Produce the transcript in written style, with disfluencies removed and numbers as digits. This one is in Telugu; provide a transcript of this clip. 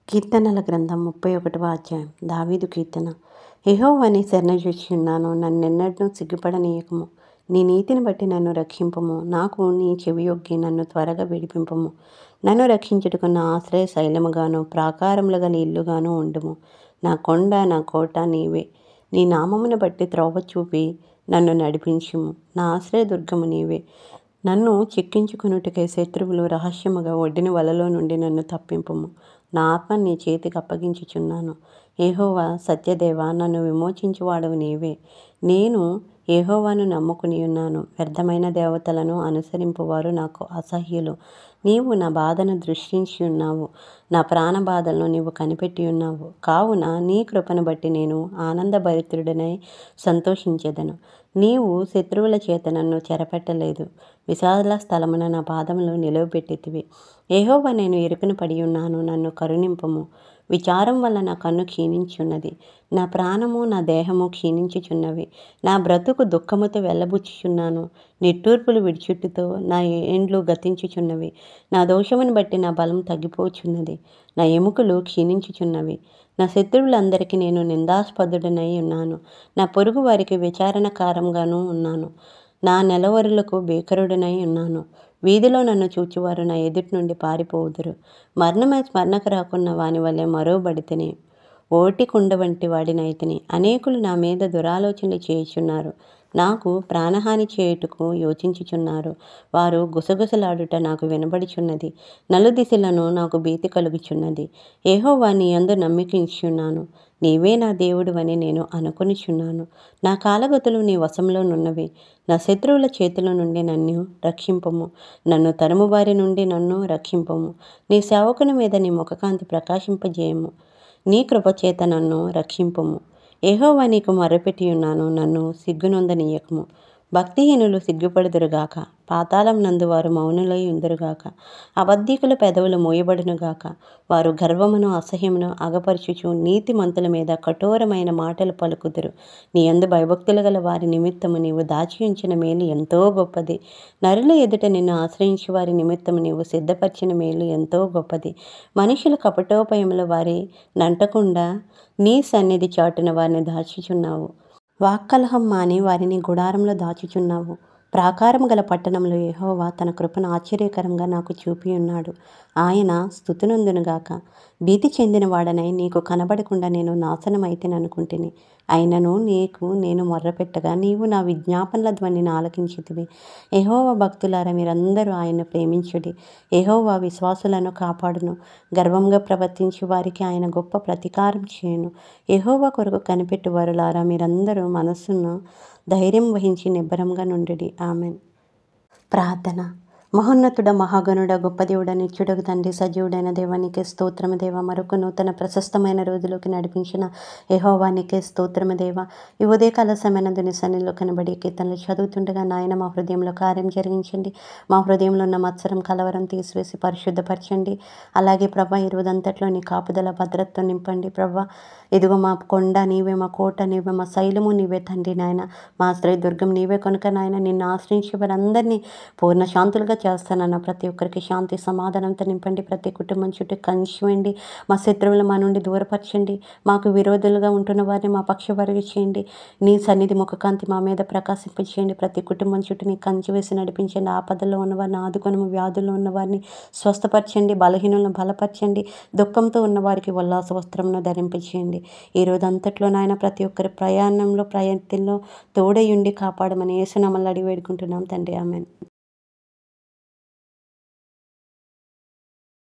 కీర్తనల గ్రంథం 31వ అధ్యాయం. దావీదు కీర్తన. యెహోవాని శరణుజొచ్చుచున్నాను, నన్నెన్నడూ సిగ్గుపడనీయకుము. నీ నీతిని బట్టి నన్ను రక్షింపుము. నాకు నీ చెవియొగ్గి నన్ను త్వరగా విడిపింపుము. నన్ను రక్షించుటకు నా ఆశ్రయ శైలముగాను ప్రాకారములు గల ఇల్లుగాను ఉండుము. నా కొండ, నా కోట నీవే. నీ నామమును బట్టి త్రోవ చూపి నన్ను నడిపించుము. నా ఆశ్రయదుర్గము నీవే. నన్ను చిక్కించుకొనుటకై శత్రువులు రహస్యముగా ఒడ్డిన వలలో నుండి నన్ను తప్పింపుము. నా ఆత్మ నీ చేతికి అప్పగించుచున్నాను. యెహోవా సత్యదేవా, నన్ను విమోచించువాడవు నీవే. నేను యెహోవాను నమ్ముకుని ఉన్నాను. వ్యర్థమైన దేవతలను అనుసరింపువారు నాకు అసహ్యులు. నీవు నా బాధను దృష్టించి ఉన్నావు. నా ప్రాణ బాధలను నీవు కనిపెట్టి ఉన్నావు. కావున నీ కృపను బట్టి నేను ఆనందభరితుడనై సంతోషించెదను. నీవు శత్రువుల చేత నన్ను చెరపెట్టలేదు. విశాల స్థలమున నా పాదములు నిలువబెట్టితివి. యెహోవా, నేను ఇరుకున పడి ఉన్నాను, నన్ను కరుణింపుము. విచారం వల్ల నా కన్ను క్షీణించున్నది. నా ప్రాణము నా దేహము క్షీణించుచున్నవి. నా బ్రతుకు దుఃఖముతో వెళ్ళబుచ్చుచున్నాను. నిట్టూర్పులు విడిచుట్టుతో నా ఏండ్లు గతించుచున్నవి. నా దోషమును బట్టి నా బలం తగ్గిపోచున్నది. నా ఎముకలు క్షీణించుచున్నవి. నా శత్రువులందరికీ నేను నిందాస్పదుడనై ఉన్నాను. నా పొరుగు వారికి విచారణకారంగాను ఉన్నాను. నా నెలవరులకు భీకరుడనై ఉన్నాను. వీధిలో నన్ను చూచువారు నా ఎదుటి నుండి పారిపోవుదురు. మరణమై స్మరణకు రాకున్న వాని వలె మరోబడితిని. ఓటి కుండ వంటి వాడినైతిని. అనేకులు నా మీద దురాలోచనలు చేయుచున్నారు. నాకు ప్రాణహాని చేయుటకు యోచించుచున్నారు. వారు గుసగుసలాడుట నాకు వినబడుచున్నది. నలుదిశలను నాకు భీతి కలుగుచున్నది. యెహోవా, నీ యందు నమ్మికించుచున్నాను. నీవే నా దేవుడవని నేను అనుకొనుచున్నాను. నా కాలగతులు నీ వశంలోనున్నవి. నా శత్రువుల చేతుల నుండి నన్ను రక్షింపుము. నన్ను తరుము వారి నుండి నన్ను రక్షింపుము. నీ సేవకుని మీద నీ ముఖకాంతి ప్రకాశింపజేయము. నీ కృపచేత నన్ను రక్షింపుము. యెహోవా, నీకు మొర్రపెట్టి ఉన్నాను, నన్ను సిగ్గునొందనీయకుము. భక్తిహీనులు సిగ్గుపడుదురుగాక. పాతాళం నందు వారు మౌనులై ఉందురుగాక. అబద్ధికుల పెదవులు మూయబడునుగాక. వారు గర్వమును అసహ్యమును అగపరచుచు నీతిమంతుల మీద కఠోరమైన మాటలు పలుకుదురు. నీ యందు భయభక్తులు గల వారి నిమిత్తము నీవు దాచి ఉంచిన మేలు ఎంతో గొప్పది. నరుల ఎదుట నిన్ను ఆశ్రయించు వారి నిమిత్తము నీవు సిద్ధపరిచిన మేలు ఎంతో గొప్పది. మనుషుల కపటోపయములు వారి నంటకుండా నీ సన్నిధి చాటున వారిని దాచుచున్నావు. వాక్కలహం మాని వారిని గుడారంలో దాచుచున్నావు. ప్రాకారము గల పట్టణంలో యెహోవా తన కృపను ఆశ్చర్యకరంగా నాకు చూపి ఉన్నాడు. ఆయన స్తుతినొందునుగాక. భీతి చెందిన వాడనై నీకు కనబడకుండా నేను నాశనమైతిననుకుంటిని. అయినను నీకు నేను మొర్రపెట్టగా నీవు నా విజ్ఞాపనల ధ్వనిని ఆలకించితివి. యెహోవా భక్తులారా, మీరందరూ ఆయన్ను ప్రేమించుడి. యెహోవా విశ్వాసులను కాపాడును. గర్వంగా ప్రవర్తించు వారికి ఆయన గొప్ప ప్రతీకారం చేయును. యెహోవా కొరకు కనిపెట్టు వరులారా, మీరందరూ మనస్సును ధైర్యం వహించి నిబ్బరంగా నుండుడి. ఆమేన్. ప్రార్థన. మహోన్నతుడ, మహాగణుడ, గొప్ప దేవుడ, నిత్యుడగు తండ్రి, సజీవుడైన దేవానికి స్తోత్రము దేవ. మరొక నూతన ప్రశస్తమైన రోజులోకి నడిపించిన యెహోవానికే స్తోత్రము దేవ. ఈ ఉదయకాల సమయనందు నీ సన్నిధిలో కనబడి కీర్తనలు చదువుతుండగా నాయన మా హృదయంలో కార్యం జరిగించండి. మా హృదయంలో ఉన్న మత్సరం, కలవరం తీసివేసి పరిశుద్ధపరచండి. అలాగే ప్రభా, ఈ రోజంతట్లో నీ కాపుదల భద్రతతో నింపండి. ప్రభా, ఇదిగో మా కొండ నీవే, మా కోట నీవే, మా శైలము నీవే తండ్రి. నాయన మా ఆశ్రయ దుర్గం నీవే కనుక నాయన నిన్ను ఆశ్రయించే వారందరినీ పూర్ణ శాంతులుగా చేస్తానన్న. ప్రతి ఒక్కరికి శాంతి సమాధానంతో నింపండి. ప్రతి కుటుంబం చుట్టూ కంచి వేయండి. మా శత్రువులు మా నుండి దూరపరచండి. మాకు విరోధులుగా ఉంటున్న వారిని మా పక్షవారికి చేయండి. నీ సన్నిధి ముఖకాంతి మా మీద ప్రకాశింపచేయండి. ప్రతి కుటుంబం చుట్టూ నీ కంచి వేసి నడిపించండి. ఆపదల్లో ఉన్నవారిని ఆదుకొనము. వ్యాధుల్లో ఉన్నవారిని స్వస్థపరచండి. బలహీనులను బలపరచండి. దుఃఖంతో ఉన్నవారికి ఉల్లాస వస్త్రమును ధరింపచేయండి. ఈ రోజు అంతట్లో నాయన ప్రతి ఒక్కరి ప్రయాణంలో ప్రయత్నంలో తోడయుండి కాపాడమని యేసు నామములో అడిగి వేడుకుంటున్నాం తండ్రి. ఆమేన్.